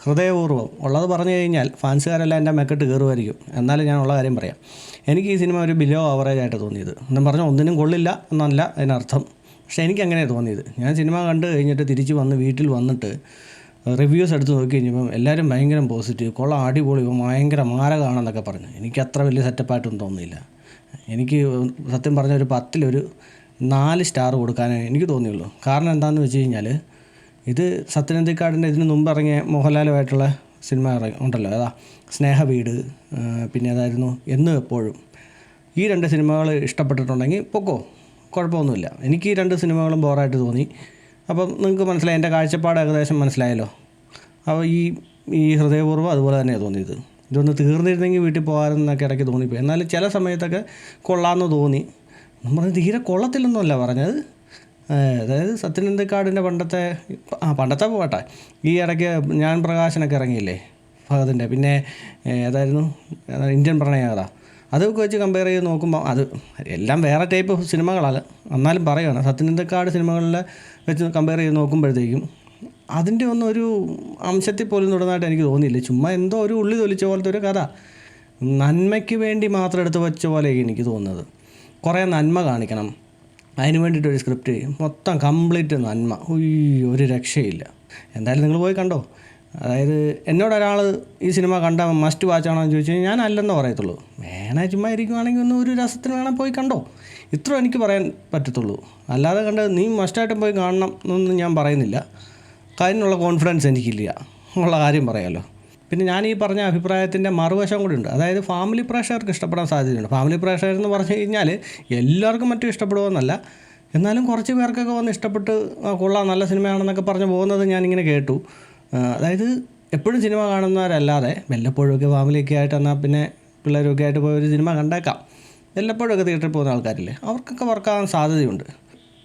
ഹൃദയപൂർവ്വം ഉള്ളത് പറഞ്ഞു കഴിഞ്ഞാൽ ഫാൻസുകാരെല്ലാം എൻ്റെ മെക്കെട്ട് കയറുമായിരിക്കും. എന്നാലും ഞാൻ ഉള്ള കാര്യം പറയാം. എനിക്ക് ഈ സിനിമ ഒരു ബിലോ ആവറേജ് ആയിട്ട് തോന്നിയത്. എന്നും പറഞ്ഞാൽ ഒന്നിനും കൊള്ളില്ല എന്നല്ല അതിനർത്ഥം. പക്ഷേ എനിക്കങ്ങനെയാണ് തോന്നിയത്. ഞാൻ സിനിമ കണ്ട് കഴിഞ്ഞിട്ട് തിരിച്ച് വന്ന് വീട്ടിൽ വന്നിട്ട് റിവ്യൂസ് എടുത്ത് നോക്കി കഴിഞ്ഞപ്പം എല്ലാവരും ഭയങ്കര പോസിറ്റീവ്, കൊള്ളാം, അടിപൊളി, ഭയങ്കര മാരകമാണെന്നൊക്കെ പറഞ്ഞു. എനിക്ക് അത്ര വലിയ സെറ്റപ്പായിട്ടൊന്നും തോന്നിയില്ല. എനിക്ക് സത്യം പറഞ്ഞ ഒരു 10-ൽ 4 സ്റ്റാർ കൊടുക്കാനേ എനിക്ക് തോന്നിയുള്ളൂ. കാരണം എന്താണെന്ന് വെച്ച് കഴിഞ്ഞാൽ ഇത് സത്യനന്ദിക്കാടിൻ്റെ ഇതിന് മുമ്പ് ഇറങ്ങിയ മോഹൻലാലുമായിട്ടുള്ള സിനിമ ഉണ്ടല്ലോ, അതാ സ്നേഹവീട്, പിന്നെ അതായിരുന്നു എന്നും എപ്പോഴും. ഈ 2 സിനിമകൾ ഇഷ്ടപ്പെട്ടിട്ടുണ്ടെങ്കിൽ പൊക്കോ, കുഴപ്പമൊന്നുമില്ല. എനിക്ക് ഈ 2 സിനിമകളും ബോറായിട്ട് തോന്നി. അപ്പം നിങ്ങൾക്ക് മനസ്സിലായി, എൻ്റെ കാഴ്ചപ്പാട് ഏകദേശം മനസ്സിലായല്ലോ. അപ്പോൾ ഈ ഹൃദയപൂർവ്വം അതുപോലെ തന്നെയാണ് തോന്നിയത്. ഇതൊന്ന് തീർന്നിരുന്നെങ്കിൽ വീട്ടിൽ പോകാമെന്നൊക്കെ ഇടയ്ക്ക് തോന്നിപ്പോയി. എന്നാലും ചില സമയത്തൊക്കെ കൊള്ളാമെന്ന് തോന്നി. നമ്മൾ തീരെ കൊള്ളത്തില്ലെന്നല്ല പറഞ്ഞത്. അതായത് സത്യനന്ദിക്കാടിൻ്റെ പണ്ടത്തെ പോട്ടെ, ഈ ഇടയ്ക്ക് ഞാൻ പ്രകാശനൊക്കെ ഇറങ്ങിയില്ലേ ഫഹദിൻ്റെ, പിന്നെ ഏതായിരുന്നു ഇന്ത്യൻ പ്രണയകഥ, അതൊക്കെ വെച്ച് കമ്പയർ ചെയ്ത് നോക്കുമ്പോൾ അത് എല്ലാം വേറെ ടൈപ്പ് സിനിമകളാണ്. എന്നാലും പറയുകയാണ്, സത്യനന്ദിക്കാട് സിനിമകളിൽ വെച്ച് കമ്പയർ ചെയ്ത് നോക്കുമ്പോഴത്തേക്കും അതിൻ്റെ ഒന്നും ഒരു അംശത്തിൽ പോലും തൊടുന്നതായിട്ട് എനിക്ക് തോന്നിയില്ല. ചുമ്മാ എന്തോ ഒരു ഉള്ളി തൊലിച്ച പോലത്തെ ഒരു കഥ, നന്മയ്ക്ക് വേണ്ടി മാത്രം എടുത്ത് വെച്ച പോലെയൊക്കെ എനിക്ക് തോന്നുന്നത്. കുറേ നന്മ കാണിക്കണം, അതിന് വേണ്ടിയിട്ടൊരു സ്ക്രിപ്റ്റ് മൊത്തം കംപ്ലീറ്റ് നന്മ, ഒരു രക്ഷയില്ല. എന്തായാലും നിങ്ങൾ പോയി കണ്ടോ. അതായത് എന്നോട് ഒരാൾ ഈ സിനിമ കണ്ടാൽ മസ്റ്റ് വാച്ചാണോ എന്ന് ചോദിച്ചു കഴിഞ്ഞാൽ ഞാൻ അല്ലെന്ന് പറയത്തുള്ളൂ. വേണേ ചുമ്മാ ഇരിക്കുവാണെങ്കിൽ ഒരു രസത്തിന് വേണം പോയി കണ്ടോ, ഇത്ര എനിക്ക് പറയാൻ പറ്റത്തുള്ളൂ. അല്ലാതെ കണ്ട് നീ മസ്റ്റായിട്ടും പോയി കാണണം എന്നൊന്നും ഞാൻ പറയുന്നില്ല. അതിനുള്ള കോൺഫിഡൻസ് എനിക്കില്ല, ഉള്ള കാര്യം പറയാമല്ലോ. പിന്നെ ഞാൻ ഈ പറഞ്ഞ അഭിപ്രായത്തിൻ്റെ മറുവശം കൂടി ഉണ്ട്. അതായത് ഫാമിലി പ്രേക്ഷകർക്ക് ഇഷ്ടപ്പെടാൻ സാധ്യതയുണ്ട്. ഫാമിലി പ്രേക്ഷകർ എന്ന് പറഞ്ഞു കഴിഞ്ഞാൽ എല്ലാവർക്കും മറ്റും ഇഷ്ടപ്പെടുമെന്നല്ല, എന്നാലും കുറച്ച് പേർക്കൊക്കെ വന്ന് ഇഷ്ടപ്പെട്ട് കൊള്ളാം, നല്ല സിനിമയാണെന്നൊക്കെ പറഞ്ഞ് പോകുന്നത് ഞാനിങ്ങനെ കേട്ടു. അതായത് എപ്പോഴും സിനിമ കാണുന്നവരല്ലാതെ വല്ലപ്പോഴൊക്കെ ഫാമിലിയൊക്കെ ആയിട്ട്, എന്നാൽ പിന്നെ പിള്ളേരൊക്കെ ആയിട്ട് പോയി ഒരു സിനിമ കണ്ടേക്കാം, വല്ലപ്പോഴൊക്കെ തിയേറ്ററിൽ പോകുന്ന ആൾക്കാരില്ലേ, അവർക്കൊക്കെ വർക്കാകാൻ സാധ്യതയുണ്ട്.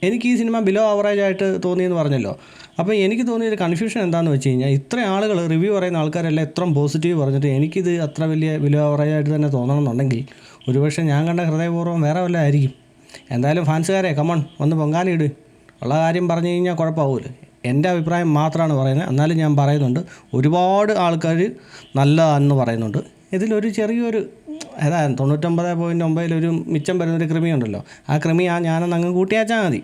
എനിക്ക് ഈ സിനിമ ബിലോ ആവറേജ് ആയിട്ട് തോന്നിയെന്ന് പറഞ്ഞല്ലോ. അപ്പോൾ എനിക്ക് തോന്നിയൊരു കൺഫ്യൂഷൻ എന്താണെന്ന് വെച്ച് കഴിഞ്ഞാൽ, ഇത്ര ആളുകൾ റിവ്യൂ പറയുന്ന ആൾക്കാരെല്ലാം ഇത്ര പോസിറ്റീവ് പറഞ്ഞിട്ട് എനിക്കിത് അത്ര വലിയ ബിലോ ആവറേജ് ആയിട്ട് തന്നെ തോന്നണമെന്നുണ്ടെങ്കിൽ ഒരുപക്ഷെ ഞാൻ കണ്ട ഹൃദയപൂർവ്വം വേറെ വല്ല ആയിരിക്കും. എന്തായാലും ഫാൻസുകാരെ കമൺ ഒന്ന് പൊങ്കാലിട്, ഉള്ള കാര്യം പറഞ്ഞു കഴിഞ്ഞാൽ കുഴപ്പമാവില്ല. എൻ്റെ അഭിപ്രായം മാത്രമാണ് പറയുന്നത്. എന്നാലും ഞാൻ പറയുന്നുണ്ട്, ഒരുപാട് ആൾക്കാർ നല്ലതാണെന്ന് പറയുന്നുണ്ട്. ഇതിലൊരു ചെറിയൊരു 99.9 ഒരു മിച്ചം വരുന്നൊരു കൃമിയുണ്ടല്ലോ, ആ കൃമി ഞാനൊന്ന് അങ്ങ് കൂട്ടിയാച്ചാൽ മതി.